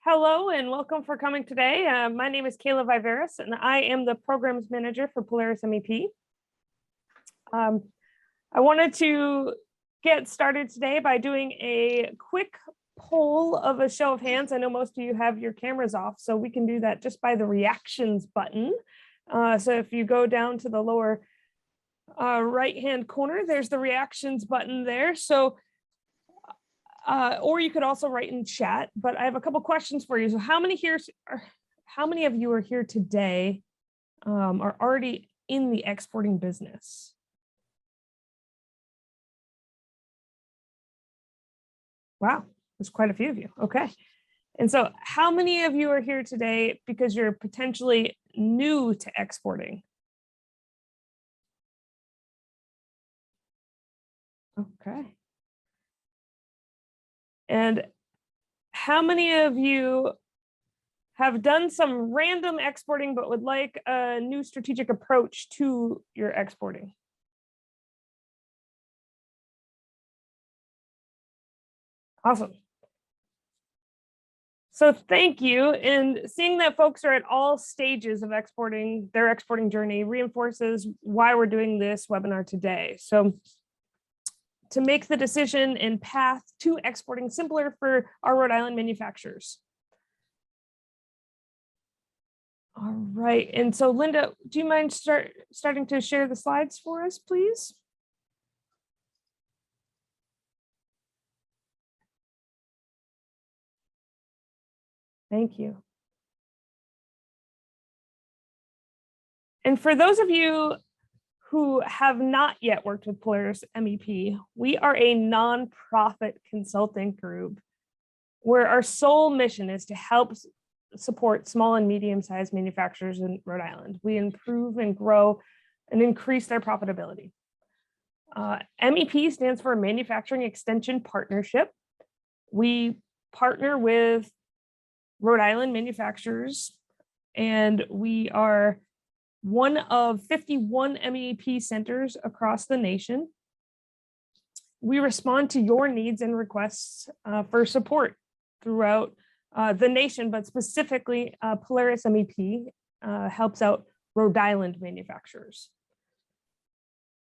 Hello and welcome for coming today. My name is Kayla Viveris and I am the Programs Manager for Polaris MEP. I wanted to get started today by doing a quick poll of a show of hands. I know most of you have your cameras off, so we can do that just by the reactions button. So if you go down to the lower right-hand corner, there's the reactions button there. So or you could also write in chat, but I have a couple questions for you. So how many of you are here today are already in the exporting business? Wow, there's quite a few of you. Okay. And so how many of you are here today because you're potentially new to exporting? Okay. And how many of you have done some random exporting but would like a new strategic approach to your exporting? Awesome. So thank you. And seeing that folks are at all stages of exporting, their exporting journey reinforces why we're doing this webinar today. So to make the decision and path to exporting simpler for our Rhode Island manufacturers. All right, and so Linda, do you mind starting to share the slides for us, please? Thank you. And for those of you who have not yet worked with Polaris MEP, we are a nonprofit consulting group where our sole mission is to help support small and medium-sized manufacturers in Rhode Island. We improve and grow and increase their profitability. MEP stands for Manufacturing Extension Partnership. We partner with Rhode Island manufacturers, and we are one of 51 MEP centers across the nation. We respond to your needs and requests for support throughout the nation, but specifically Polaris MEP helps out Rhode Island manufacturers.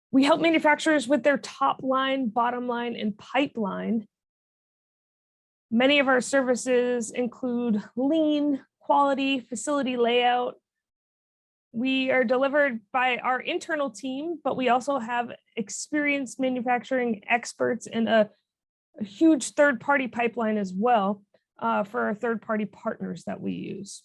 We help manufacturers with their top line, bottom line, and pipeline. Many of our services include lean, quality, facility layout. We are delivered by our internal team, but we also have experienced manufacturing experts and a huge third-party pipeline as well for our third-party partners that we use.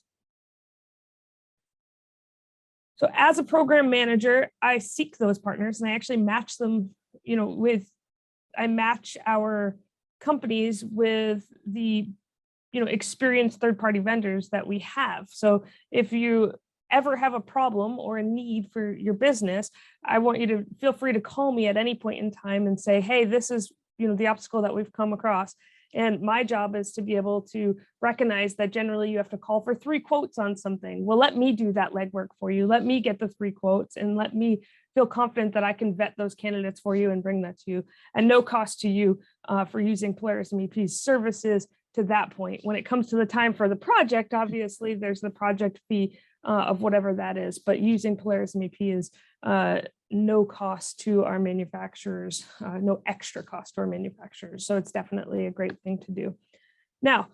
So as a program manager, I seek those partners and I actually match them, I match our companies with the, experienced third-party vendors that we have. So if you ever have a problem or a need for your business, I want you to feel free to call me at any point in time and say, hey, this is, the obstacle that we've come across. And my job is to be able to recognize that generally you have to call for 3 quotes on something. Well, let me do that legwork for you. Let me get the 3 quotes and let me feel confident that I can vet those candidates for you and bring that to you at no cost to you for using Polaris MEP's services to that point. When it comes to the time for the project, obviously there's the project fee of whatever that is, but using Polaris MEP is no cost to our manufacturers, no extra cost to our manufacturers. So it's definitely a great thing to do. Now,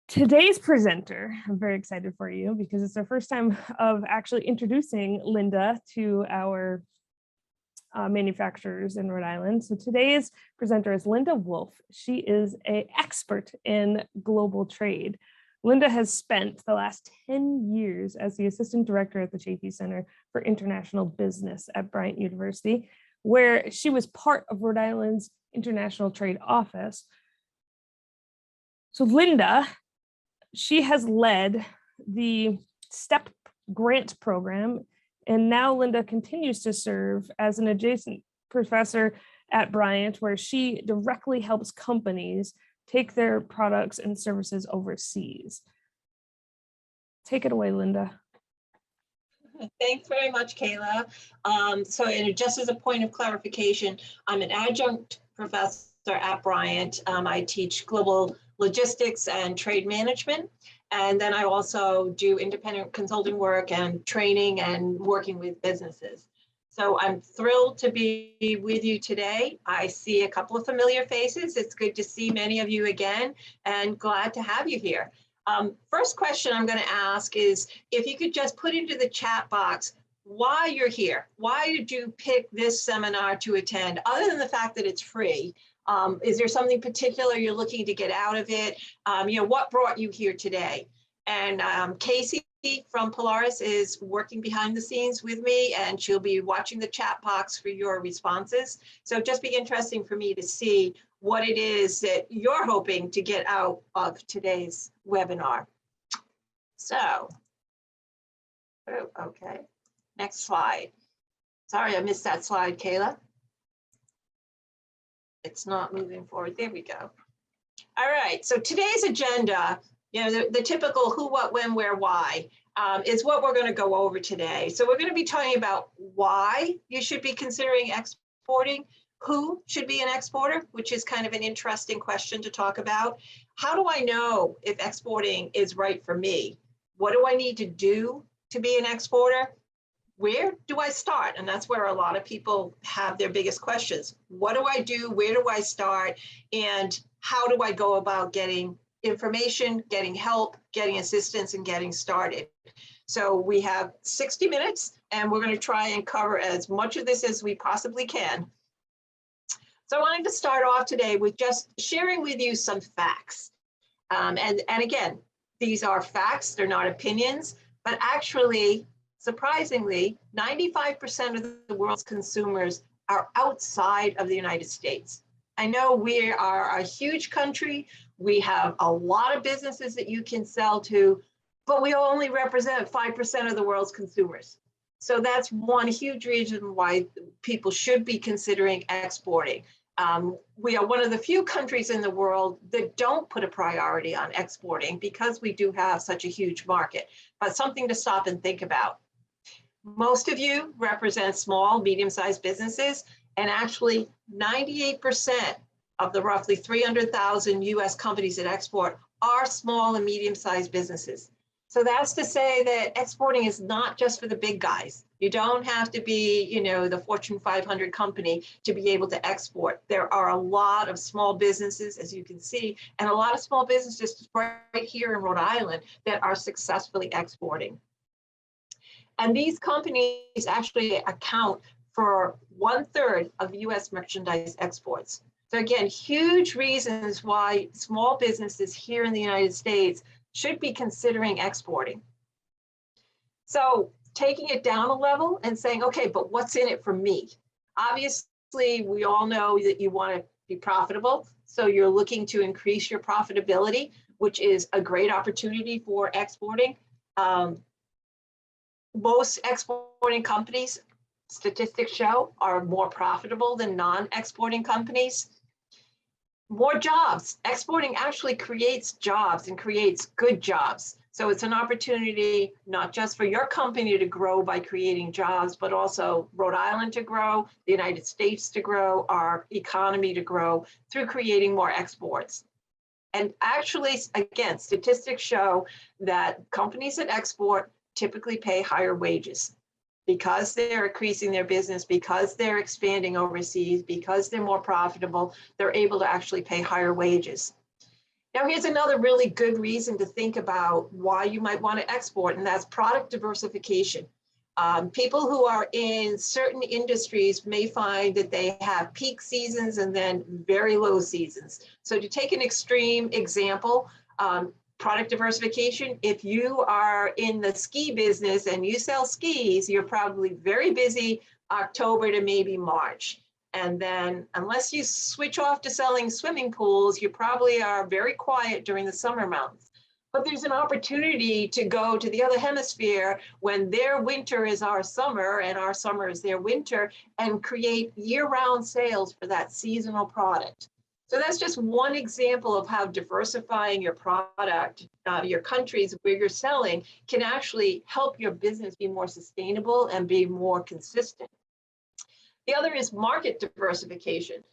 today's presenter, I'm very excited for you because it's our first time of actually introducing Linda to our manufacturers in Rhode Island. So today's presenter is Linda Woulfe. She is an expert in global trade. Linda has spent the last 10 years as the Assistant Director at the Chafee Center for International Business at Bryant University, where she was part of Rhode Island's International Trade Office. So Linda, she has led the STEP grant program, and now Linda continues to serve as an adjacent professor at Bryant, where she directly helps companies take their products and services overseas. Take it away, Linda. Thanks very much, Kayla. Just as a point of clarification, I'm an adjunct professor at Bryant. I teach global logistics and trade management. And then I also do independent consulting work and training and working with businesses. So I'm thrilled to be with you today. I see a couple of familiar faces. It's good to see many of you again, and glad to have you here. First question I'm going to ask is if you could just put into the chat box why you're here. Why did you pick this seminar to attend, other than the fact that it's free? Is there something particular you're looking to get out of it? What brought you here today? And Casey from Polaris is working behind the scenes with me, and she'll be watching the chat box for your responses. So just be interesting for me to see what it is that you're hoping to get out of today's webinar. So, okay, next slide. Sorry, I missed that slide, Kayla. It's not moving forward. There we go. All right, so today's agenda, the typical who, what, when, where, why, is what we're going to go over today. So we're going to be talking about why you should be considering exporting, who should be an exporter, which is kind of an interesting question to talk about. How do I know if exporting is right for me? What do I need to do to be an exporter? Where do I start? And that's where a lot of people have their biggest questions. What do I do? Where do I start? And how do I go about getting information, getting help, getting assistance, and getting started? So we have 60 minutes, and we're going to try and cover as much of this as we possibly can. So I wanted to start off today with just sharing with you some facts. And again, these are facts, they're not opinions, but actually, surprisingly, 95% of the world's consumers are outside of the United States. I know we are a huge country. We have a lot of businesses that you can sell to, but we only represent 5% of the world's consumers. So that's one huge reason why people should be considering exporting. We are one of the few countries in the world that don't put a priority on exporting because we do have such a huge market, but something to stop and think about. Most of you represent small, medium-sized businesses, and actually 98% of the roughly 300,000 US companies that export are small and medium-sized businesses. So that's to say that exporting is not just for the big guys. You don't have to be, the Fortune 500 company to be able to export. There are a lot of small businesses, as you can see, and a lot of small businesses right here in Rhode Island that are successfully exporting. And these companies actually account for 1/3 of US merchandise exports. So again, huge reasons why small businesses here in the United States should be considering exporting. So taking it down a level and saying, okay, but what's in it for me? Obviously, we all know that you want to be profitable. So you're looking to increase your profitability, which is a great opportunity for exporting. Most exporting companies, statistics show, are more profitable than non-exporting companies. More jobs. Exporting actually creates jobs and creates good jobs. So it's an opportunity not just for your company to grow by creating jobs, but also Rhode Island to grow, the United States to grow, our economy to grow through creating more exports. And actually, again, statistics show that companies that export typically pay higher wages because they're increasing their business, because they're expanding overseas, because they're more profitable, they're able to actually pay higher wages. Now, here's another really good reason to think about why you might want to export, and that's product diversification. People who are in certain industries may find that they have peak seasons and then very low seasons. So to take an extreme example, product diversification, if you are in the ski business and you sell skis, you're probably very busy October to maybe March. And then unless you switch off to selling swimming pools, you probably are very quiet during the summer months. But there's an opportunity to go to the other hemisphere when their winter is our summer and our summer is their winter, and create year-round sales for that seasonal product. So that's just one example of how diversifying your product, your countries where you're selling, can actually help your business be more sustainable and be more consistent. The other is market diversification.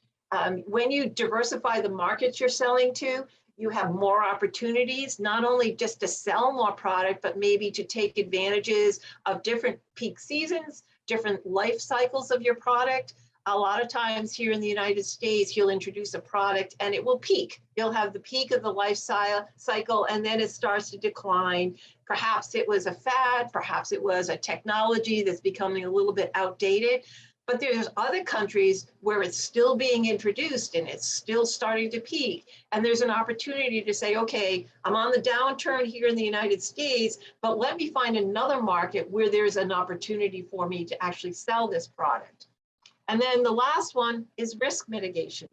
When you diversify the markets you're selling to, you have more opportunities, not only just to sell more product, but maybe to take advantages of different peak seasons, different life cycles of your product. A lot of times here in the United States, you'll introduce a product and it will peak. You'll have the peak of the life cycle, and then it starts to decline. Perhaps it was a fad, perhaps it was a technology that's becoming a little bit outdated. But there's other countries where it's still being introduced and it's still starting to peak. And there's an opportunity to say, okay, I'm on the downturn here in the United States, but let me find another market where there's an opportunity for me to actually sell this product. And then the last one is risk mitigation.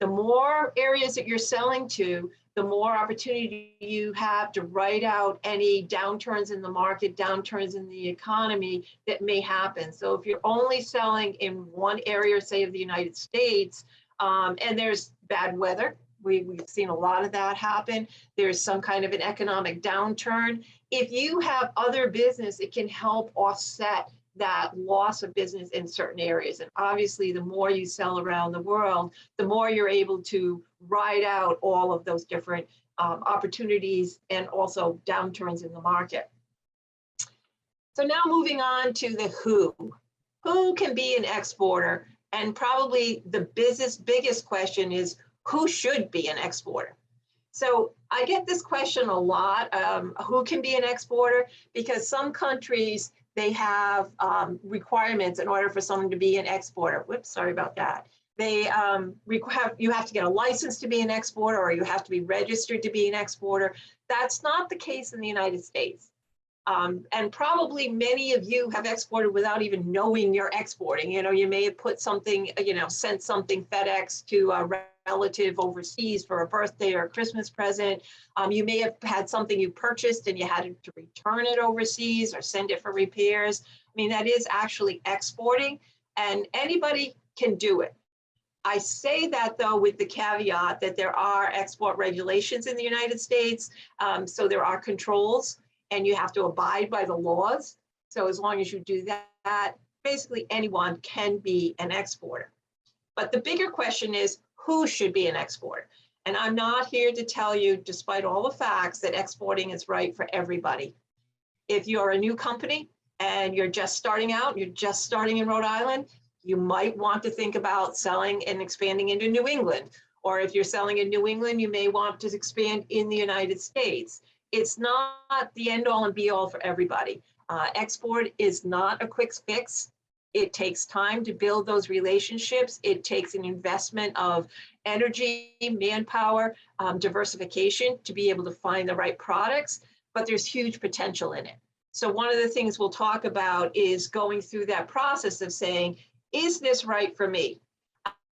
The more areas that you're selling to, the more opportunity you have to write out any downturns in the market, downturns in the economy that may happen. So if you're only selling in one area, say of the United States, and there's bad weather, we've seen a lot of that happen. There's some kind of an economic downturn. If you have other business, it can help offset that loss of business in certain areas. And obviously, the more you sell around the world, the more you're able to ride out all of those different opportunities and also downturns in the market. So now moving on to the who. Who can be an exporter? And probably the biggest question is, who should be an exporter? So I get this question a lot, who can be an exporter? Because some countries, they have requirements in order for someone to be an exporter. Whoops, sorry about that. They you have to get a license to be an exporter, or you have to be registered to be an exporter. That's not the case in the United States. And probably many of you have exported without even knowing you're exporting. You know, you may have put something, sent something FedEx to a relative overseas for a birthday or a Christmas present. You may have had something you purchased and you had to return it overseas or send it for repairs. I mean, that is actually exporting, and anybody can do it. I say that, though, with the caveat that there are export regulations in the United States. So there are controls, and you have to abide by the laws. So as long as you do that, basically anyone can be an exporter. But the bigger question is, who should be an exporter? And I'm not here to tell you, despite all the facts, that exporting is right for everybody. If you're a new company and you're just starting out, you're just starting in Rhode Island, you might want to think about selling and expanding into New England. Or if you're selling in New England, you may want to expand in the United States. It's not the end all and be all for everybody. Export is not a quick fix. It takes time to build those relationships. It takes an investment of energy, manpower, diversification to be able to find the right products, but there's huge potential in it. So one of the things we'll talk about is going through that process of saying, is this right for me?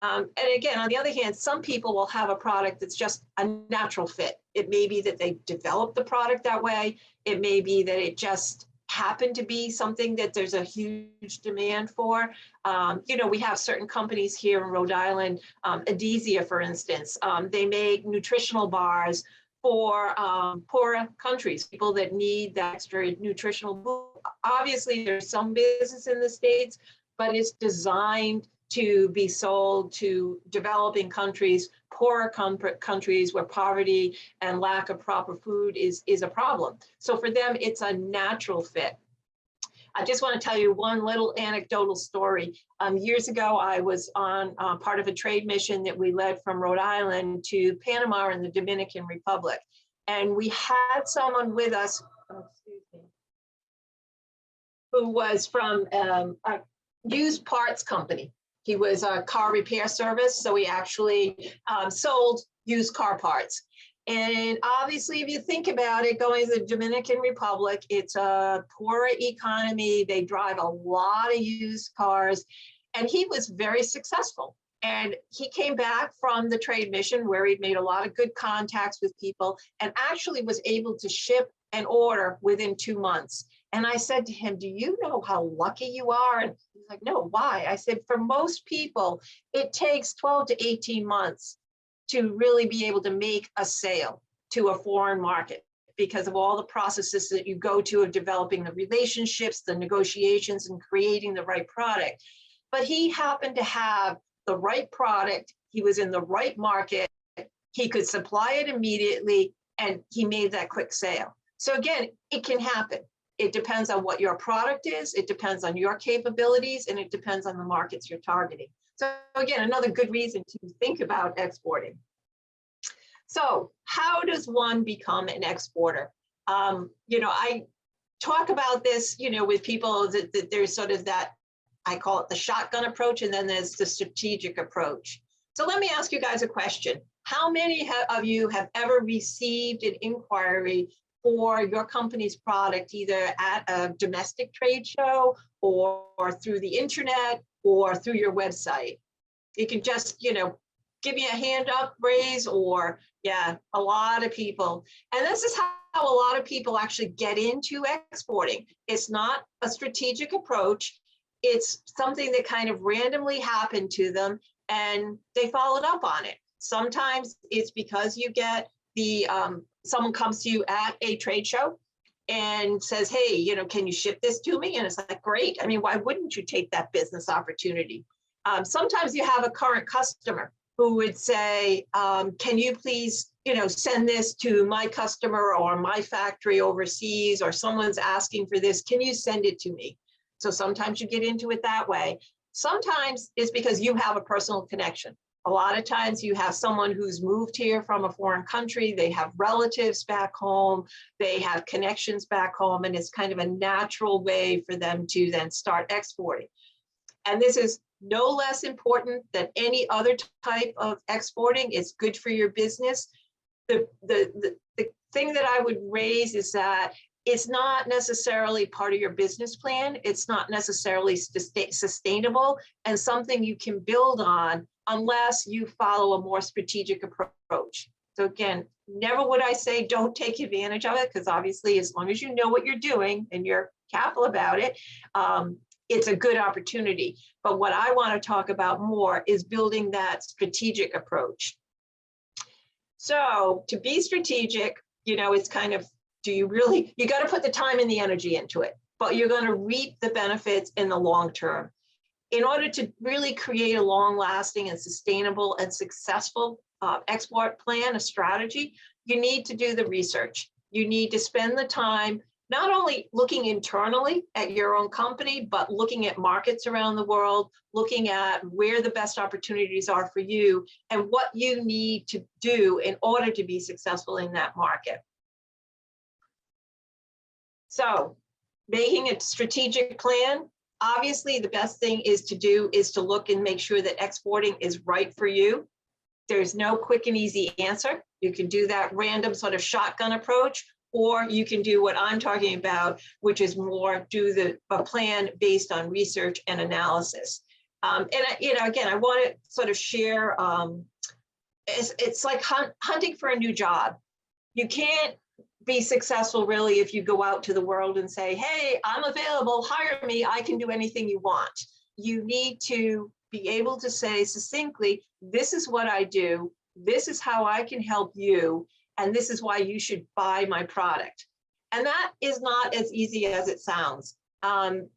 And again, on the other hand, some people will have a product that's just a natural fit. It may be that they developed the product that way. It may be that it just happened to be something that there's a huge demand for. We have certain companies here in Rhode Island, Adhesia, for instance. They make nutritional bars for poorer countries, people that need that extra nutritional food. Obviously, there's some business in the States, but it's designed to be sold to developing countries, poorer countries where poverty and lack of proper food is a problem. So for them, it's a natural fit. I just want to tell you one little anecdotal story. Years ago, I was on part of a trade mission that we led from Rhode Island to Panama and the Dominican Republic. And we had someone with us, who was from a used parts company. He was a car repair service, so he actually sold used car parts. And obviously, if you think about it, going to the Dominican Republic, it's a poorer economy. They drive a lot of used cars, and he was very successful. And he came back from the trade mission where he'd made a lot of good contacts with people and actually was able to ship an order within 2 months. And I said to him, do you know how lucky you are? And he's like, no, why? I said, for most people, it takes 12 to 18 months to really be able to make a sale to a foreign market because of all the processes that you go to of developing the relationships, the negotiations, and creating the right product. But he happened to have the right product. He was in the right market. he could supply it immediately, and he made that quick sale. So again, it can happen. It depends on what your product is, it depends on your capabilities, and it depends on the markets you're targeting. So again, another good reason to think about exporting. So how does one become an exporter? I talk about this, with people that there's sort of that, I call it the shotgun approach, and then there's the strategic approach. So let me ask you guys a question. How many of you have ever received an inquiry for your company's product, either at a domestic trade show or through the internet or through your website? You can just, give me a hand up, raise, or yeah, a lot of people. And this is how a lot of people actually get into exporting. It's not a strategic approach. It's something that kind of randomly happened to them and they followed up on it. Sometimes it's because you get someone comes to you at a trade show and says, hey, can you ship this to me? And it's like, great. I mean, why wouldn't you take that business opportunity? Sometimes you have a current customer who would say, can you please, send this to my customer or my factory overseas, or someone's asking for this, can you send it to me? So sometimes you get into it that way. Sometimes it's because you have a personal connection. A lot of times you have someone who's moved here from a foreign country, they have relatives back home, they have connections back home, and it's kind of a natural way for them to then start exporting. And this is no less important than any other type of exporting. It's good for your business. The thing that I would raise is that it's not necessarily part of your business plan. It's not necessarily sustainable and something you can build on unless you follow a more strategic approach. So again, never would I say don't take advantage of it, because obviously as long as you know what you're doing and you're careful about it, it's a good opportunity. But what I want to talk about more is building that strategic approach. So to be strategic, it's kind of, you got to put the time and the energy into it, but you're going to reap the benefits in the long term. In order to really create a long-lasting and sustainable and successful export plan, a strategy, you need to do the research. You need to spend the time not only looking internally at your own company, but looking at markets around the world, looking at where the best opportunities are for you and what you need to do in order to be successful in that market. So making a strategic plan, obviously the best thing is to look and make sure that exporting is right for you. There's no quick and easy answer. You can do that random sort of shotgun approach, or you can do what I'm talking about, which is more do a plan based on research and analysis. And again, I want to sort of share, it's like hunting for a new job. You can't be successful really if you go out to the world and say, hey, I'm available, hire me, I can do anything you want. You need to be able to say succinctly, this is what I do, this is how I can help you, and this is why you should buy my product. And that is not as easy as it sounds.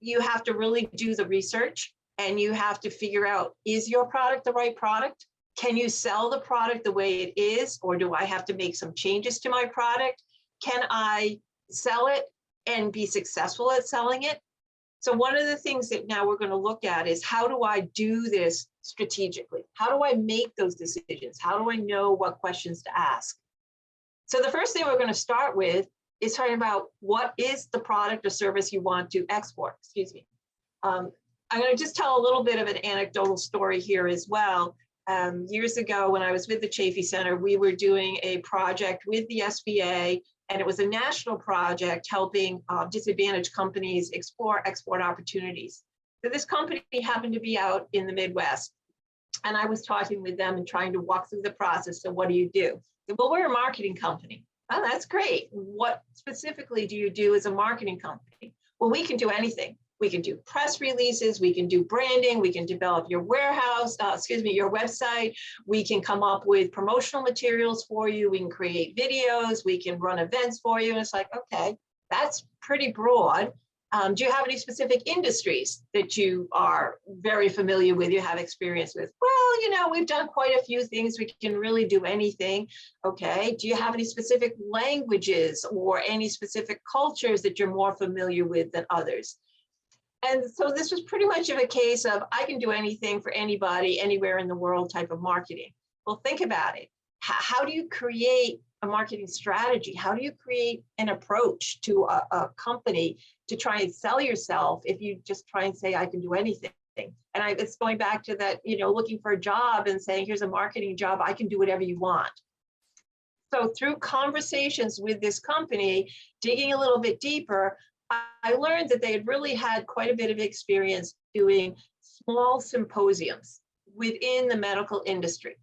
You have to really do the research, and you have to figure out, is your product the right product? Can you sell the product the way it is, or do I have to make some changes to my product? Can I sell it and be successful at selling it? So one of the things that now we're going to look at is, how do I do this strategically? How do I make those decisions? How do I know what questions to ask? So the first thing we're going to start with is talking about what is the product or service you want to export. Excuse me. I'm going to just tell a little bit of an anecdotal story here as well. Years ago, when I was with the Chafee Center, we were doing a project with the SBA, and it was a national project helping disadvantaged companies explore export opportunities. So this company happened to be out in the Midwest, and I was talking with them and trying to walk through the process. So what do you do? Well, we're a marketing company. Oh, that's great. What specifically do you do as a marketing company? Well, we can do anything. We can do press releases, we can do branding, we can develop your your website, we can come up with promotional materials for you, we can create videos, we can run events for you. And it's like, okay, that's pretty broad. Do you have any specific industries that you are very familiar with, you have experience with? Well, you know, we've done quite a few things. We can really do anything. Okay. Do you have any specific languages or any specific cultures that you're more familiar with than others? And so this was pretty much of a case of I can do anything for anybody, anywhere in the world type of marketing. Well, think about it. How do you create a marketing strategy? How do you create an approach to a company to try and sell yourself if you just try and say, I can do anything? And it's going back to that, you know, looking for a job and saying, here's a marketing job, I can do whatever you want. So through conversations with this company, digging a little bit deeper, I learned that they had really had quite a bit of experience doing small symposiums within the medical industry.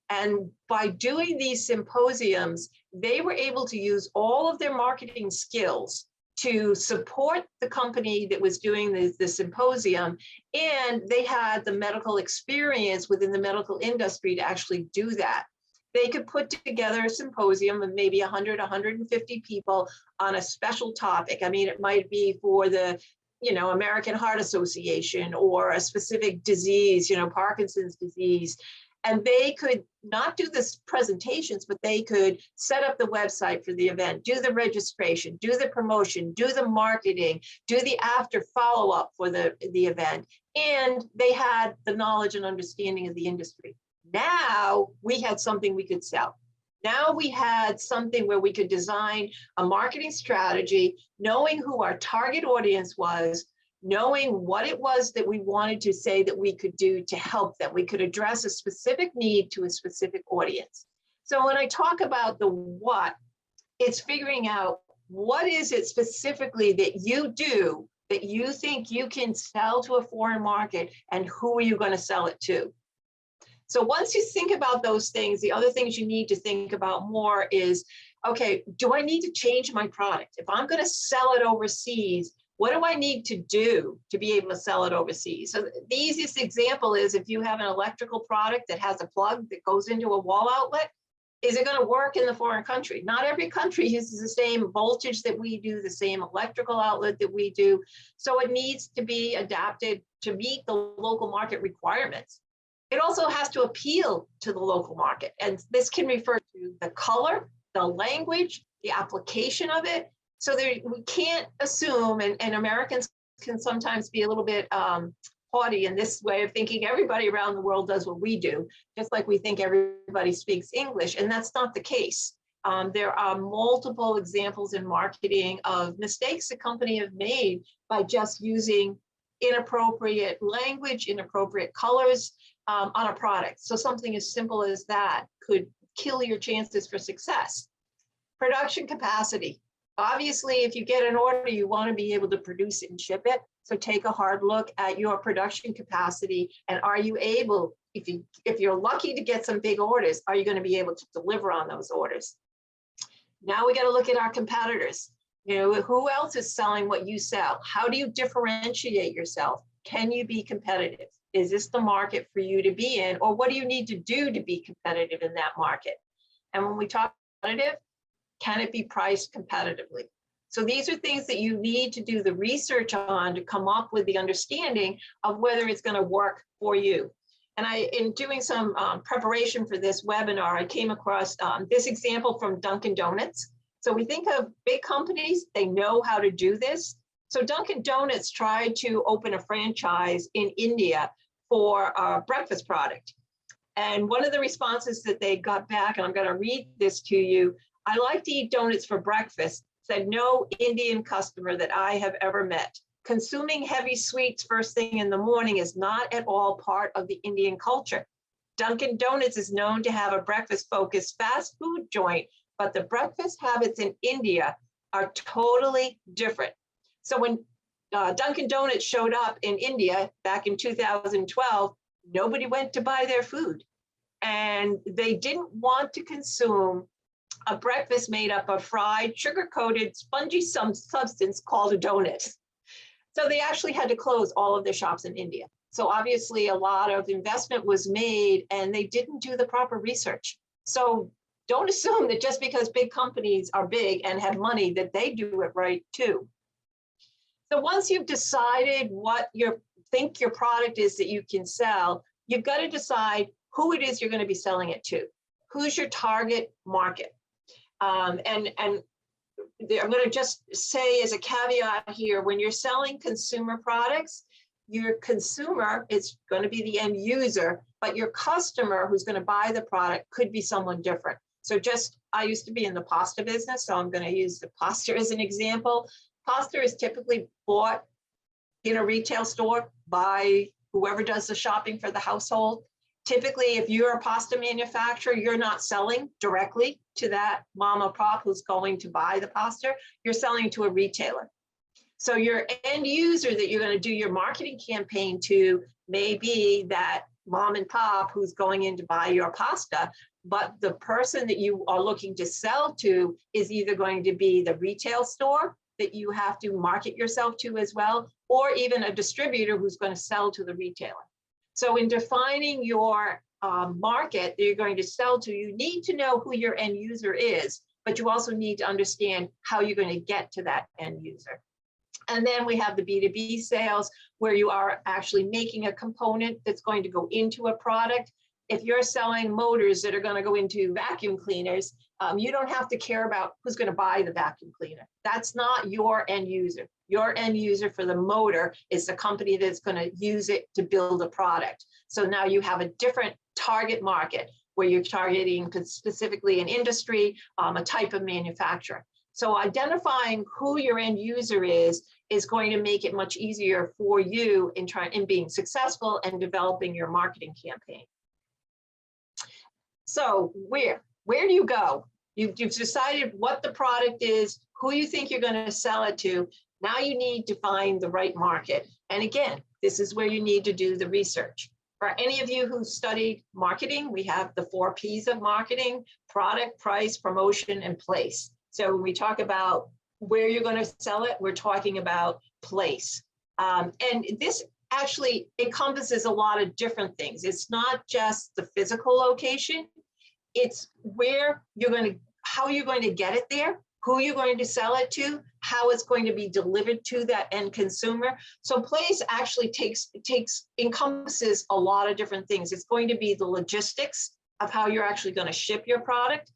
And by doing these symposiums, they were able to use all of their marketing skills to support the company that was doing the symposium. And they had the medical experience within the medical industry to actually do that. They could put together a symposium of maybe 100, 150 people on a special topic. I mean, it might be for the, you know, American Heart Association or a specific disease, you know, Parkinson's disease. And they could not do this presentations, but they could set up the website for the event, do the registration, do the promotion, do the marketing, do the after follow-up for the event. And they had the knowledge and understanding of the industry. Now we had something we could sell. Now we had something where we could design a marketing strategy, knowing who our target audience was, knowing what it was that we wanted to say that we could do to help them. We could address a specific need to a specific audience. So when I talk about the what, it's figuring out what is it specifically that you do that you think you can sell to a foreign market, and who are you going to sell it to? So once you think about those things, the other things you need to think about more is, okay, do I need to change my product? If I'm going to sell it overseas, what do I need to do to be able to sell it overseas? So the easiest example is if you have an electrical product that has a plug that goes into a wall outlet, is it going to work in the foreign country? Not every country uses the same voltage that we do, the same electrical outlet that we do. So it needs to be adapted to meet the local market requirements. It also has to appeal to the local market. And this can refer to the color, the language, the application of it. So we can't assume, and Americans can sometimes be a little bit haughty in this way of thinking everybody around the world does what we do, just like we think everybody speaks English, and that's not the case. There are multiple examples in marketing of mistakes the company have made by just using inappropriate language, inappropriate colors on a product. So something as simple as that could kill your chances for success. Production capacity. Obviously, if you get an order, you want to be able to produce it and ship it. So take a hard look at your production capacity, and are you able, if you're lucky to get some big orders, are you going to be able to deliver on those orders? Now we got to look at our competitors. You know, who else is selling what you sell? How do you differentiate yourself? Can you be competitive? Is this the market for you to be in, or what do you need to do to be competitive in that market? And when we talk competitive, can it be priced competitively? So these are things that you need to do the research on to come up with the understanding of whether it's going to work for you. And in doing some preparation for this webinar, I came across this example from Dunkin' Donuts. So we think of big companies, they know how to do this. So Dunkin' Donuts tried to open a franchise in India for a breakfast product. And one of the responses that they got back, and I'm going to read this to you, I like to eat donuts for breakfast, said no Indian customer that I have ever met. Consuming heavy sweets first thing in the morning is not at all part of the Indian culture. Dunkin' Donuts is known to have a breakfast-focused fast food joint, but the breakfast habits in India are totally different. So when Dunkin' Donuts showed up in India back in 2012, nobody went to buy their food. And they didn't want to consume a breakfast made up of fried, sugar-coated, spongy substance called a donut. So they actually had to close all of their shops in India. So obviously a lot of investment was made and they didn't do the proper research. So don't assume that just because big companies are big and have money that they do it right too. So once you've decided what you think your product is that you can sell, you've got to decide who it is you're going to be selling it to. Who's your target market? And I'm going to just say as a caveat here, when you're selling consumer products, your consumer is going to be the end user, but your customer who's going to buy the product could be someone different. So I used to be in the pasta business, so I'm going to use the pasta as an example. Pasta is typically bought in a retail store by whoever does the shopping for the household. Typically, if you're a pasta manufacturer, you're not selling directly to that mom or pop who's going to buy the pasta. You're selling to a retailer. So your end user that you're going to do your marketing campaign to may be that mom and pop who's going in to buy your pasta, but the person that you are looking to sell to is either going to be the retail store that you have to market yourself to as well, or even a distributor who's going to sell to the retailer. So in defining your market that you're going to sell to, you need to know who your end user is, but you also need to understand how you're going to get to that end user. And then we have the B2B sales, where you are actually making a component that's going to go into a product. If you're selling motors that are going to go into vacuum cleaners, you don't have to care about who's going to buy the vacuum cleaner. That's not your end user. Your end user for the motor is the company that's going to use it to build a product. So now you have a different target market where you're targeting specifically an industry, a type of manufacturer. So identifying who your end user is going to make it much easier for you in being successful and developing your marketing campaign. So where do you go? You've decided what the product is, who you think you're going to sell it to. Now you need to find the right market. And again, this is where you need to do the research. For any of you who studied marketing, we have the 4 P's of marketing: product, price, promotion, and place. So when we talk about where you're going to sell it, we're talking about place. And this actually encompasses a lot of different things. It's not just the physical location. It's where you're going to, how you're going to get it there, who you're going to sell it to, how it's going to be delivered to that end consumer. So place actually encompasses a lot of different things. It's going to be the logistics of how you're actually going to ship your product.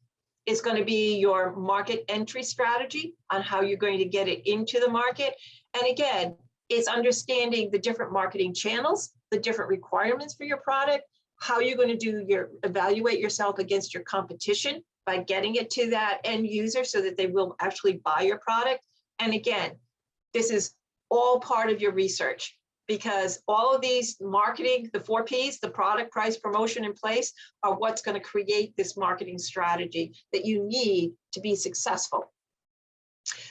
It's going to be your market entry strategy on how you're going to get it into the market. And again, it's understanding the different marketing channels, the different requirements for your product, how you're going to evaluate yourself against your competition by getting it to that end user so that they will actually buy your product. And again, this is all part of your research, because all of these marketing, the 4 Ps, the product, price, promotion, and place, are what's going to create this marketing strategy that you need to be successful.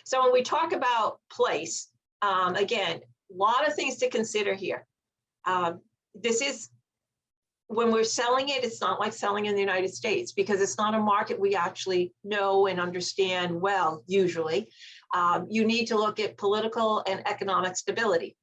So when we talk about place, again, a lot of things to consider here. This is, when we're selling it, it's not like selling in the United States, because it's not a market we actually know and understand well, usually. You need to look at political and economic stability.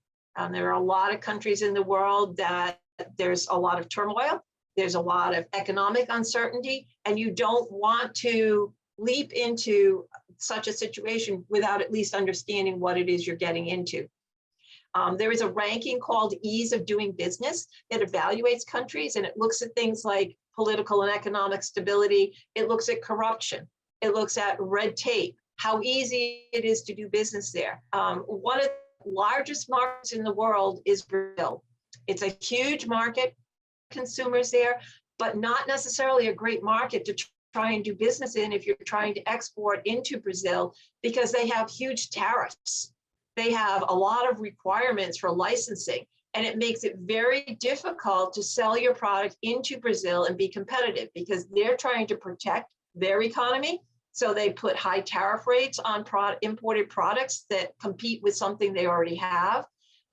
There are a lot of countries in the world that there's a lot of turmoil, there's a lot of economic uncertainty, and you don't want to leap into such a situation without at least understanding what it is you're getting into. There is a ranking called Ease of Doing Business that evaluates countries, and it looks at things like political and economic stability. It looks at corruption. It looks at red tape, how easy it is to do business there. One of the largest markets in the world is Brazil. It's a huge market, consumers there, but not necessarily a great market to try and do business in if you're trying to export into Brazil, because they have huge tariffs. They have a lot of requirements for licensing, and it makes it very difficult to sell your product into Brazil and be competitive, because they're trying to protect their economy. So they put high tariff rates on imported products that compete with something they already have.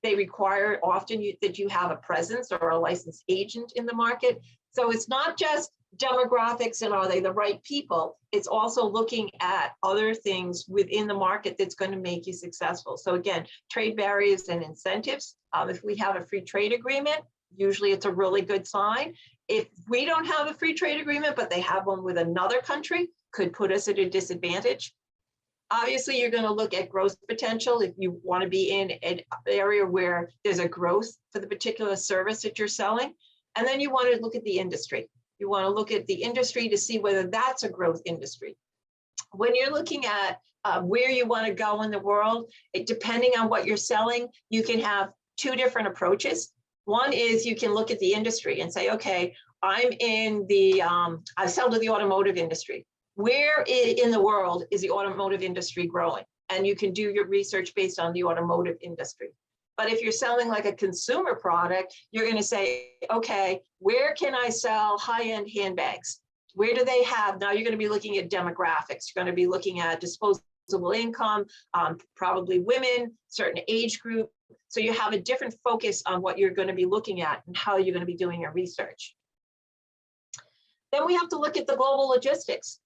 They require often that you have a presence or a licensed agent in the market. So it's not just demographics and are they the right people, it's also looking at other things within the market that's going to make you successful. So again, trade barriers and incentives. If we have a free trade agreement, usually it's a really good sign. If we don't have a free trade agreement, but they have one with another country, could put us at a disadvantage. Obviously, you're going to look at growth potential if you want to be in an area where there's a growth for the particular service that you're selling. And then you want to look at the industry. You want to look at the industry to see whether that's a growth industry. When you're looking at where you want to go in the world, depending on what you're selling, you can have two different approaches. One is you can look at the industry and say, okay, I'm in the, I sell to the automotive industry. Where in the world is the automotive industry growing? And you can do your research based on the automotive industry. But if you're selling like a consumer product, you're going to say, okay, where can I sell high-end handbags? Where do they have? Now you're going to be looking at demographics. You're going to be looking at disposable income, probably women, certain age group. So you have a different focus on what you're going to be looking at and how you're going to be doing your research. Then we have to look at the global logistics.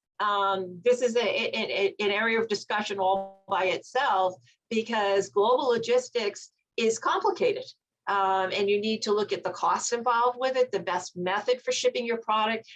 This is an area of discussion all by itself because global logistics is complicated. And you need to look at the costs involved with it, the best method for shipping your product.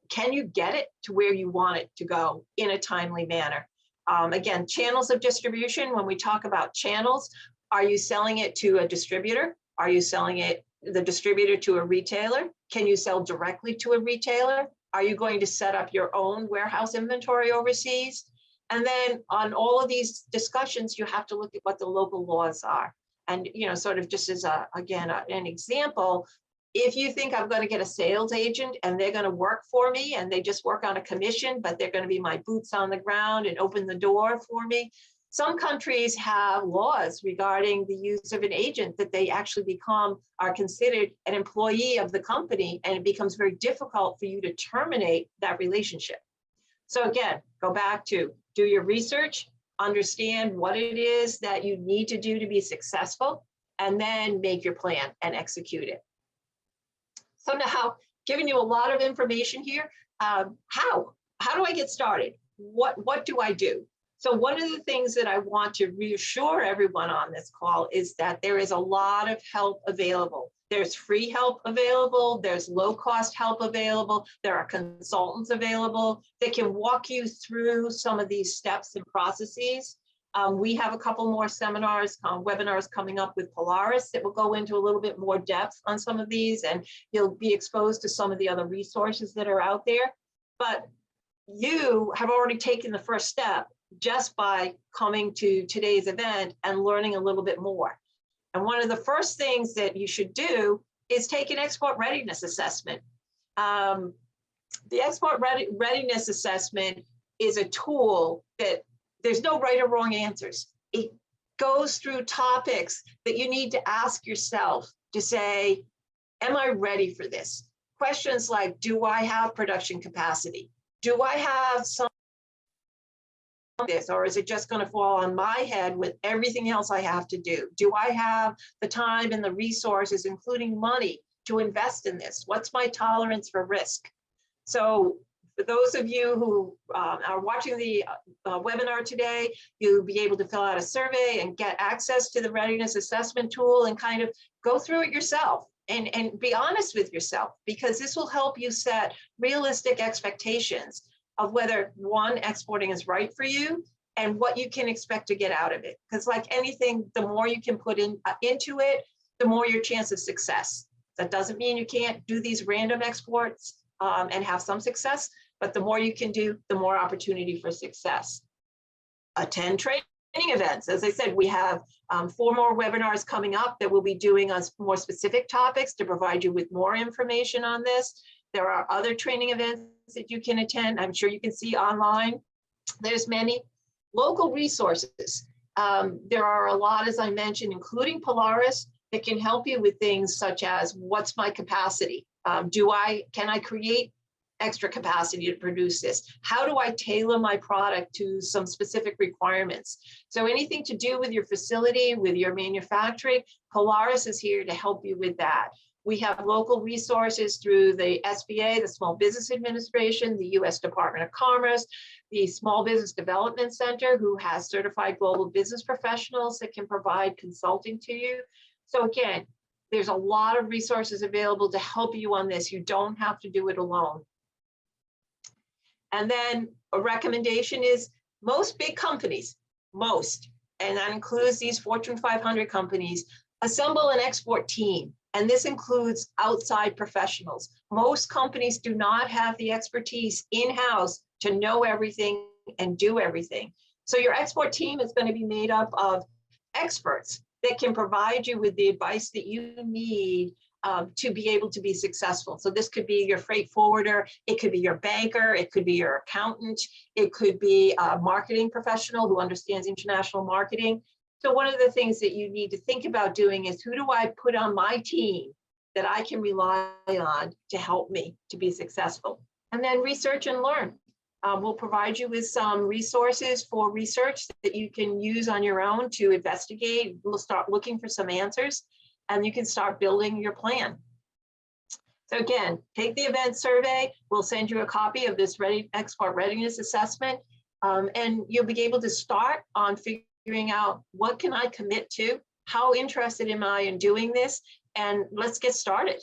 Can you get it to where you want it to go in a timely manner? Again, channels of distribution, when we talk about channels, are you selling it to a distributor? Are you selling it, the distributor, to a retailer? Can you sell directly to a retailer? Are you going to set up your own warehouse inventory overseas? And then on all of these discussions, you have to look at what the local laws are. And, you know, sort of just as an example, if you think I'm going to get a sales agent and they're going to work for me and they just work on a commission, but they're going to be my boots on the ground and open the door for me. Some countries have laws regarding the use of an agent that they actually are considered an employee of the company, and it becomes very difficult for you to terminate that relationship. So again, go back to do your research, understand what it is that you need to do to be successful, and then make your plan and execute it. So now, giving you a lot of information here, how do I get started? What do I do? So one of the things that I want to reassure everyone on this call is that there is a lot of help available. There's free help available. There's low-cost help available. There are consultants available that can walk you through some of these steps and processes. We have a couple more seminars, webinars coming up with Polaris that will go into a little bit more depth on some of these, and you'll be exposed to some of the other resources that are out there. But you have already taken the first step just by coming to today's event and learning a little bit more. And one of the first things that you should do is take an export readiness assessment. The export readiness assessment is a tool that there's no right or wrong answers. It goes through topics that you need to ask yourself to say, am I ready for this? Questions like, do I have production capacity? Do I have some this, or is it just going to fall on my head with everything else I have to do? Do I have the time and the resources, including money, to invest in this? What's my tolerance for risk? So for those of you who are watching the webinar today, you'll be able to fill out a survey and get access to the readiness assessment tool and kind of go through it yourself and be honest with yourself, because this will help you set realistic expectations of whether, one, exporting is right for you and what you can expect to get out of it. Because like anything, the more you can put into it, the more your chance of success. That doesn't mean you can't do these random exports and have some success, but the more you can do, the more opportunity for success. Attend training events. As I said, we have 4 more webinars coming up that we'll be doing on more specific topics to provide you with more information on this. There are other training events that you can attend. I'm sure you can see online. There's many local resources. There are a lot, as I mentioned, including Polaris, that can help you with things such as, what's my capacity? Can I create extra capacity to produce this? How do I tailor my product to some specific requirements? So anything to do with your facility, with your manufacturing, Polaris is here to help you with that. We have local resources through the SBA, the Small Business Administration, the U.S. Department of Commerce, the Small Business Development Center, who has certified global business professionals that can provide consulting to you. So again, there's a lot of resources available to help you on this. You don't have to do it alone. And then a recommendation is most big companies, most, and that includes these Fortune 500 companies, assemble an export team. And this includes outside professionals. Most companies do not have the expertise in-house to know everything and do everything. So your export team is going to be made up of experts that can provide you with the advice that you need to be able to be successful. So this could be your freight forwarder, it could be your banker, it could be your accountant, it could be a marketing professional who understands international marketing. So one of the things that you need to think about doing is, who do I put on my team that I can rely on to help me to be successful? And then research and learn. We'll provide you with some resources for research that you can use on your own to investigate. We'll start looking for some answers, and you can start building your plan. So again, take the event survey. We'll send you a copy of this export readiness assessment, and you'll be able to start on figuring out, what can I commit to? How interested am I in doing this? And let's get started.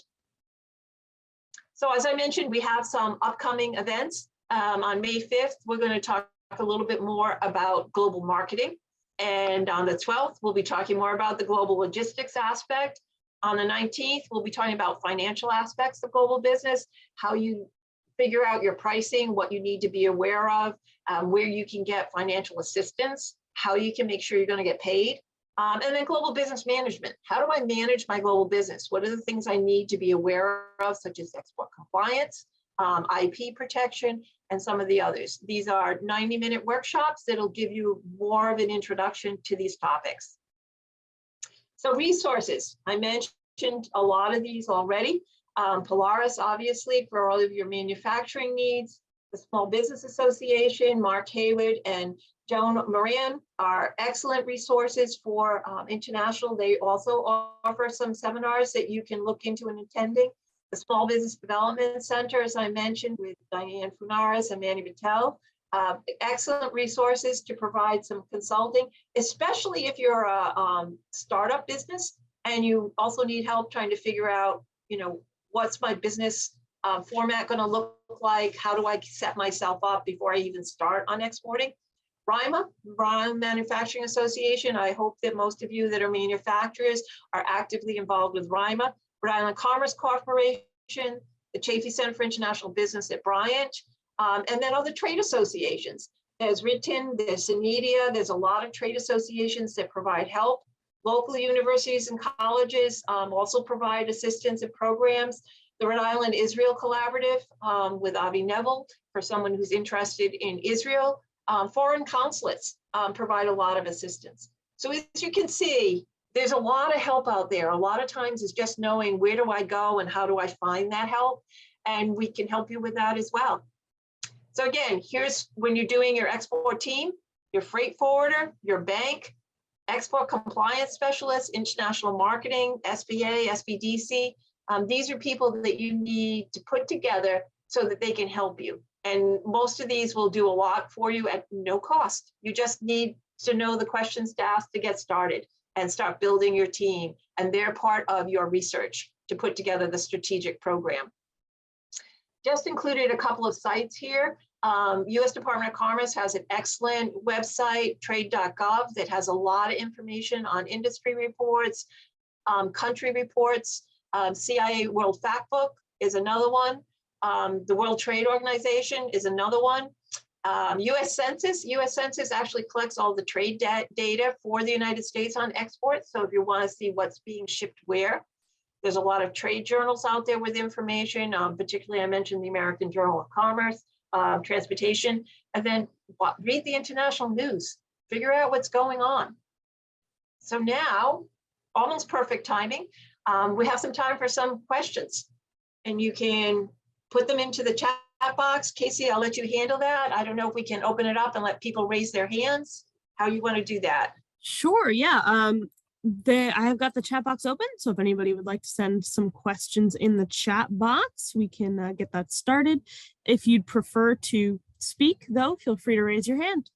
So as I mentioned, we have some upcoming events. On May 5th, we're going to talk a little bit more about global marketing. And on the 12th, we'll be talking more about the global logistics aspect. On the 19th, we'll be talking about financial aspects of global business, how you figure out your pricing, what you need to be aware of, where you can get financial assistance, how you can make sure you're going to get paid. And then global business management. How do I manage my global business? What are the things I need to be aware of, such as export compliance, IP protection, and some of the others. These are 90-minute workshops that'll give you more of an introduction to these topics. So resources, I mentioned a lot of these already. Polaris, obviously, for all of your manufacturing needs. The Small Business Association, Mark Hayward and Joan Moran are excellent resources for international. They also offer some seminars that you can look into in attending. The Small Business Development Center, as I mentioned, with Diane Funaris and Manny Patel, excellent resources to provide some consulting, especially if you're a startup business and you also need help trying to figure out, what's my business format going to look like? How do I set myself up before I even start on exporting? RIMA, Rhode Manufacturing Association. I hope that most of you that are manufacturers are actively involved with RIMA. Rhode Island Commerce Corporation, the Chafee Center for International Business at Bryant, and then other trade associations. There's RITIN, there's Synedia, there's a lot of trade associations that provide help. Local universities and colleges also provide assistance and programs. The Rhode Island Israel Collaborative with Avi Neville, for someone who's interested in Israel. Foreign consulates provide a lot of assistance. So as you can see, there's a lot of help out there. A lot of times it's just knowing, where do I go and how do I find that help? And we can help you with that as well. So again, here's when you're doing your export team, your freight forwarder, your bank, export compliance specialist, international marketing, SBA, SBDC. These are people that you need to put together so that they can help you. And most of these will do a lot for you at no cost. You just need to know the questions to ask to get started and start building your team. And they're part of your research to put together the strategic program. Just included a couple of sites here. US Department of Commerce has an excellent website, trade.gov, that has a lot of information on industry reports, country reports. CIA World Factbook is another one. The World Trade Organization is another one. US Census actually collects all the trade data for the United States on exports. So if you want to see what's being shipped where, there's a lot of trade journals out there with information. Particularly, I mentioned the American Journal of Commerce, Transportation, and then read the international news, figure out what's going on. So now, almost perfect timing. We have some time for some questions, and you can put them into the chat box. Casey, I'll let you handle that. I don't know if we can open it up and let people raise their hands. How you want to do that? Sure, yeah. I have got the chat box open, so if anybody would like to send some questions in the chat box, we can get that started. If you'd prefer to speak, though, feel free to raise your hand.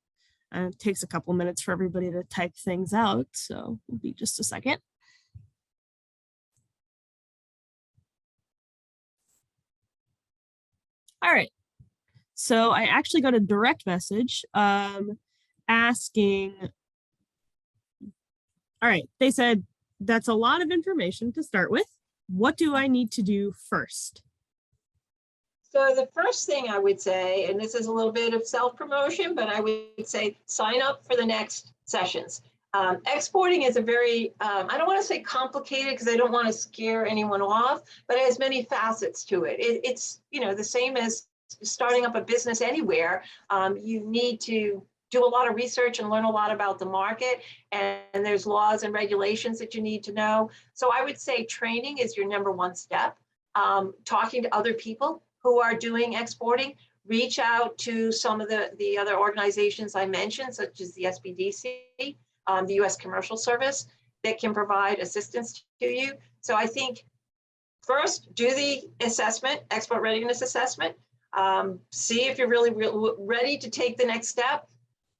It takes a couple minutes for everybody to type things out, so it'll be just a second. All right, so I actually got a direct message asking, all right, they said, that's a lot of information to start with. What do I need to do first? So the first thing I would say, and this is a little bit of self-promotion, but I would say sign up for the next sessions. Exporting is a very, I don't want to say complicated because I don't want to scare anyone off, but it has many facets to it. It's, you know, the same as starting up a business anywhere. You need to do a lot of research and learn a lot about the market, and there's laws and regulations that you need to know. So I would say training is your number one step. Talking to other people who are doing exporting, reach out to some of the other organizations I mentioned, such as the SBDC, the U.S. Commercial Service, that can provide assistance to you. So I think first, do the assessment, export readiness assessment. See if you're really ready to take the next step.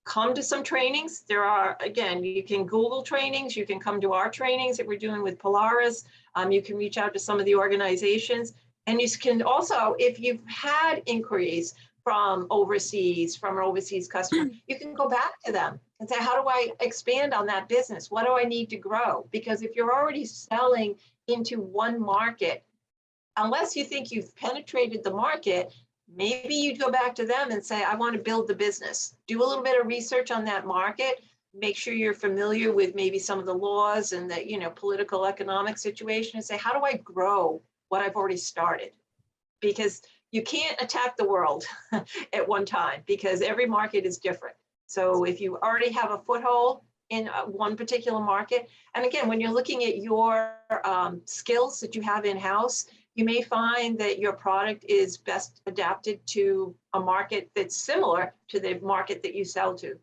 Come to some trainings. There are, again, you can Google trainings, you can come to our trainings that we're doing with Polaris. You can reach out to some of the organizations. And you can also, if you've had inquiries from overseas, from an overseas customer, you can go back to them and say, how do I expand on that business? What do I need to grow? Because if you're already selling into one market, unless you think you've penetrated the market, maybe you'd go back to them and say, I want to build the business. Do a little bit of research on that market. Make sure you're familiar with maybe some of the laws and the, you know, political economic situation, and say, how do I grow what I've already started? Because you can't attack the world at one time because every market is different. So if you already have a foothold in one particular market, and again, when you're looking at your skills that you have in-house, you may find that your product is best adapted to a market that's similar to the market that you sell to.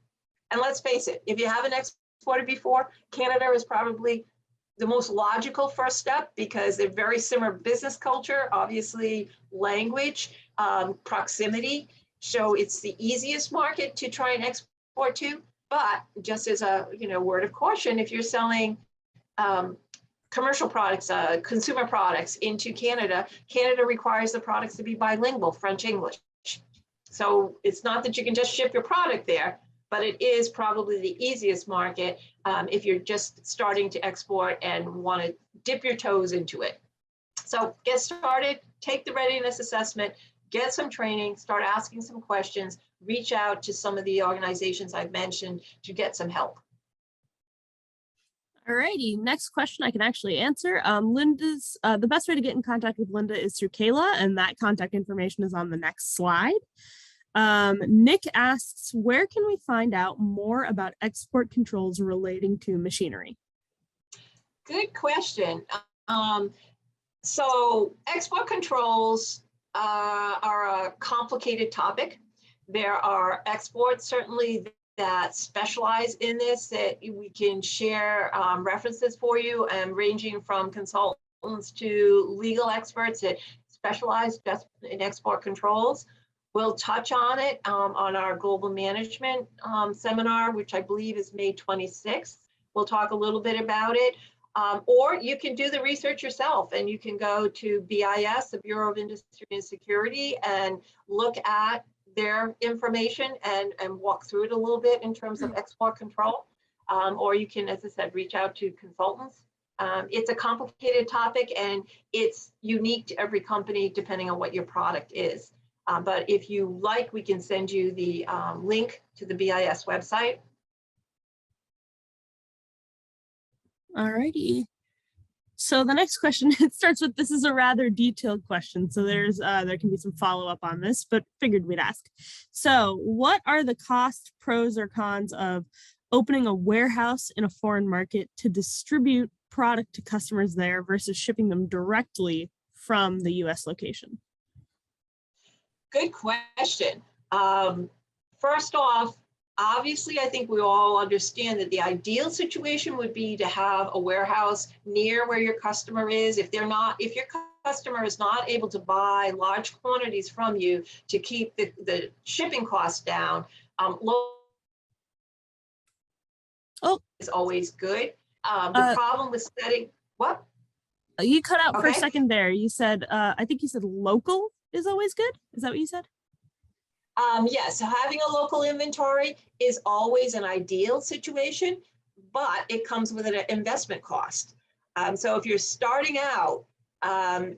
And let's face it, if you haven't exported before, Canada is probably the most logical first step because they're very similar business culture, obviously language, proximity. So it's the easiest market to try and export to. But just as a word of caution, if you're selling commercial products, consumer products into Canada, Canada requires the products to be bilingual, French, English. So it's not that you can just ship your product there, but it is probably the easiest market if you're just starting to export and want to dip your toes into it. So get started, take the readiness assessment, get some training, start asking some questions, reach out to some of the organizations I've mentioned to get some help. Alrighty, next question I can actually answer. Linda's, the best way to get in contact with Linda is through Kayla, and that contact information is on the next slide. Nick asks, where can we find out more about export controls relating to machinery? Good question. So export controls are a complicated topic. There are exports certainly that specialize in this that we can share references for you, and ranging from consultants to legal experts that specialize just in export controls. We'll touch on it on our global management seminar, which I believe is May 26th. We'll talk a little bit about it. Or you can do the research yourself, and you can go to BIS, the Bureau of Industry and Security, and look at their information and walk through it a little bit in terms of export control. Or you can, as I said, reach out to consultants. It's a complicated topic, and it's unique to every company depending on what your product is. But if you like, we can send you the link to the BIS website. Alrighty. So the next question, it starts with, this is a rather detailed question. So there can be some follow-up on this, but figured we'd ask. So what are the cost, pros or cons of opening a warehouse in a foreign market to distribute product to customers there versus shipping them directly from the US location? Good question. First off, obviously, I think we all understand that the ideal situation would be to have a warehouse near where your customer is. If your customer is not able to buy large quantities from you to keep the shipping costs down, is always good. The problem with setting, what? You cut out for a second there. You said, I think you said local is always good. Is that what you said? Yes, so having a local inventory is always an ideal situation, but it comes with an investment cost. So if you're starting out,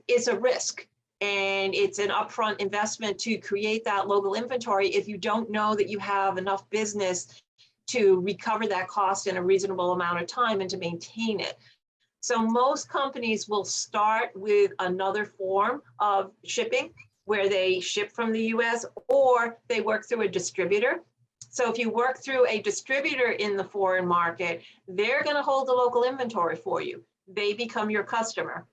it's a risk and it's an upfront investment to create that local inventory if you don't know that you have enough business to recover that cost in a reasonable amount of time and to maintain it. So most companies will start with another form of shipping where they ship from the US or they work through a distributor. So if you work through a distributor in the foreign market, they're going to hold the local inventory for you. They become your customer.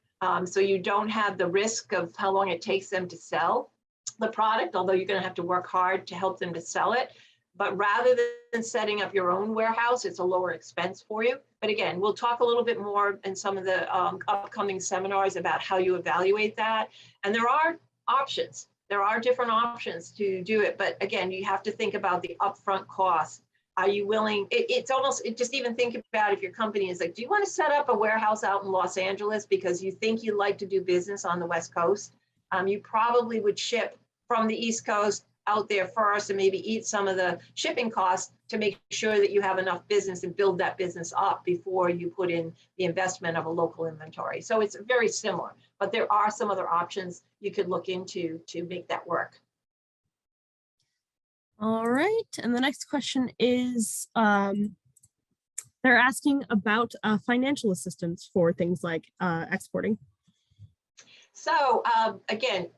So you don't have the risk of how long it takes them to sell the product, although you're going to have to work hard to help them to sell it. But rather than setting up your own warehouse, it's a lower expense for you. But again, we'll talk a little bit more in some of the upcoming seminars about how you evaluate that. And there are options. There are different options to do it. But again, you have to think about the upfront costs. Are you willing? Just even think about if your company is like, do you want to set up a warehouse out in Los Angeles because you think you'd like to do business on the West Coast? You probably would ship from the East Coast out there first and maybe eat some of the shipping costs to make sure that you have enough business and build that business up before you put in the investment of a local inventory. So it's very similar, but there are some other options you could look into to make that work. All right, and the next question is, they're asking about financial assistance for things like exporting. So again,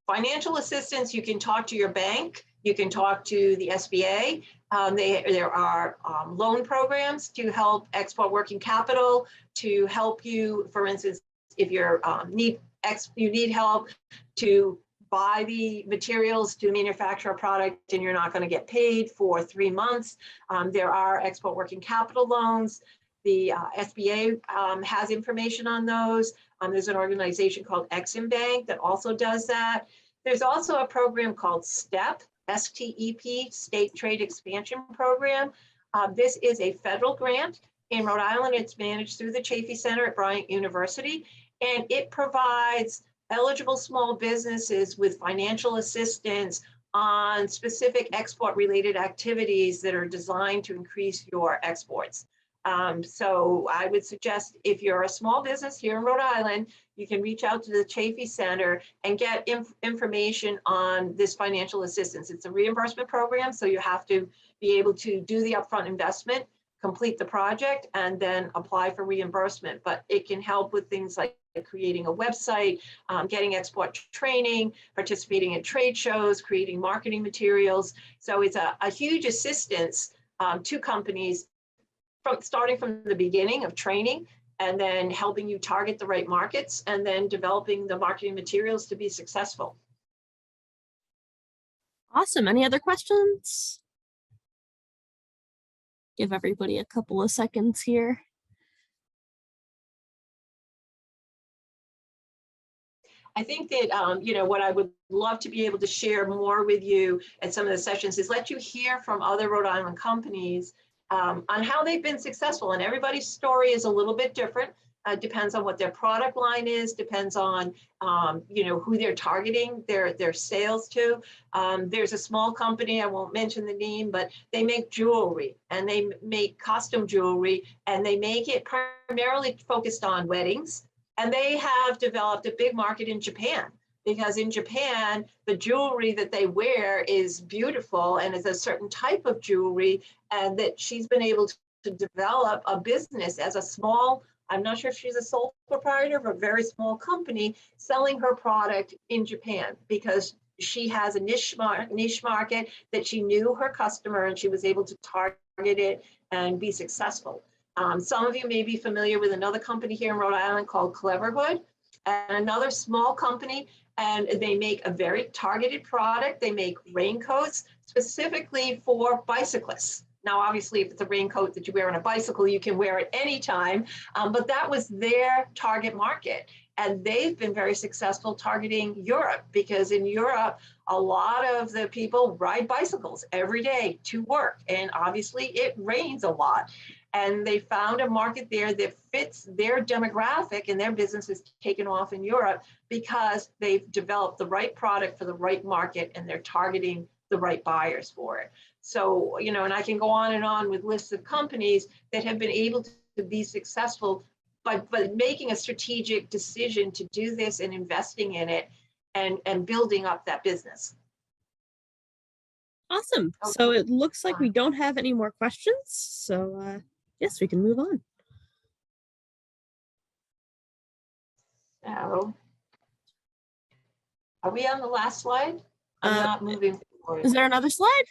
financial assistance, you can talk to your bank, you can talk to the SBA. There are loan programs to help export working capital, to help you, for instance, if you need help to buy the materials to manufacture a product and you're not going to get paid for 3 months. There are export working capital loans. The SBA has information on those. There's an organization called Exim Bank that also does that. There's also a program called STEP, S-T-E-P, State Trade Expansion Program. This is a federal grant. In Rhode Island, it's managed through the Chaffee Center at Bryant University, and it provides eligible small businesses with financial assistance on specific export-related activities that are designed to increase your exports. So I would suggest if you're a small business here in Rhode Island, you can reach out to the Chaffee Center and get information on this financial assistance. It's a reimbursement program, so you have to be able to do the upfront investment, complete the project, and then apply for reimbursement. But it can help with things like creating a website, getting export training, participating in trade shows, creating marketing materials. So it's a huge assistance to companies starting from the beginning of training and then helping you target the right markets and then developing the marketing materials to be successful. Awesome. Any other questions? Give everybody a couple of seconds here. I think that, what I would love to be able to share more with you at some of the sessions is let you hear from other Rhode Island companies on how they've been successful. And everybody's story is a little bit different. Depends on what their product line is, depends on, who they're targeting their sales to. There's a small company, I won't mention the name, but they make jewelry and they make costume jewelry and they make it primarily focused on weddings. And they have developed a big market in Japan, because in Japan, the jewelry that they wear is beautiful and is a certain type of jewelry, and that she's been able to develop a business as a small, I'm not sure if she's a sole proprietor, but a very small company selling her product in Japan because she has a niche market that she knew her customer and she was able to target it and be successful. Some of you may be familiar with another company here in Rhode Island called Cleverhood, and another small company, and they make a very targeted product. They make raincoats specifically for bicyclists. Now, obviously, if it's a raincoat that you wear on a bicycle, you can wear it anytime, but that was their target market. And they've been very successful targeting Europe, because in Europe, a lot of the people ride bicycles every day to work. And obviously, it rains a lot. And they found a market there that fits their demographic, and their business is taken off in Europe because they've developed the right product for the right market, and they're targeting the right buyers for it. So, you know, and I can go on and on with lists of companies that have been able to be successful by making a strategic decision to do this and investing in it and building up that business. Awesome. Okay. So it looks like we don't have any more questions. So yes, we can move on. So, are we on the last slide? I'm not moving forward. Is there another slide?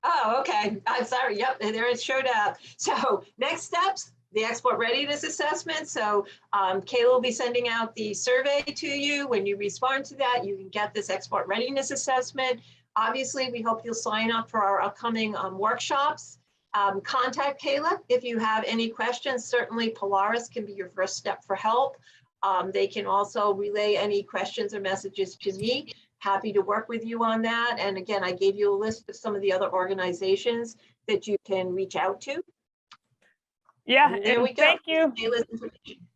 Oh, okay. I'm sorry. Yep, there it showed up. So next steps, the export readiness assessment. So Kayla will be sending out the survey to you. When you respond to that, you can get this export readiness assessment. Obviously, we hope you'll sign up for our upcoming workshops. Contact Kayla if you have any questions. Certainly Polaris can be your first step for help. They can also relay any questions or messages to me. Happy to work with you on that. And again, I gave you a list of some of the other organizations that you can reach out to. Yeah, And there we go. thank you. Kayla's information.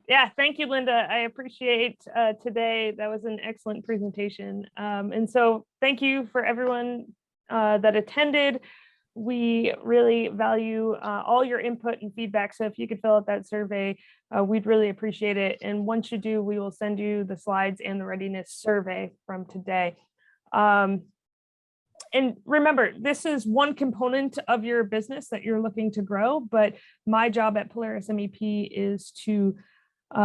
Yeah, thank you, Linda. I appreciate today. That was an excellent presentation. And so thank you for everyone that attended. We really value all your input and feedback. So if you could fill out that survey, we'd really appreciate it. And once you do, we will send you the slides and the readiness survey from today. And remember, this is one component of your business that you're looking to grow, but my job at Polaris MEP is to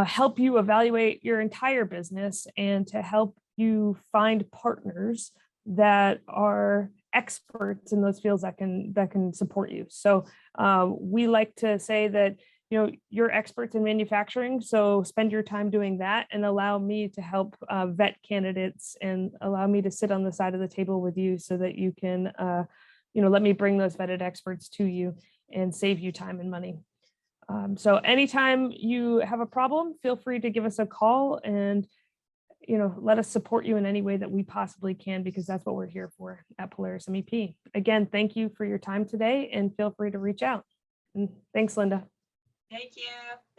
help you evaluate your entire business and to help you find partners that are experts in those fields that can support you. So we like to say that, you know, you're experts in manufacturing, so spend your time doing that and allow me to help vet candidates and allow me to sit on the side of the table with you so that you can, you know, let me bring those vetted experts to you and save you time and money. So anytime you have a problem, feel free to give us a call and, you know, let us support you in any way that we possibly can, because that's what we're here for at Polaris MEP. Again, thank you for your time today and feel free to reach out. And thanks, Linda. Thank you.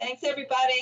Thanks, everybody.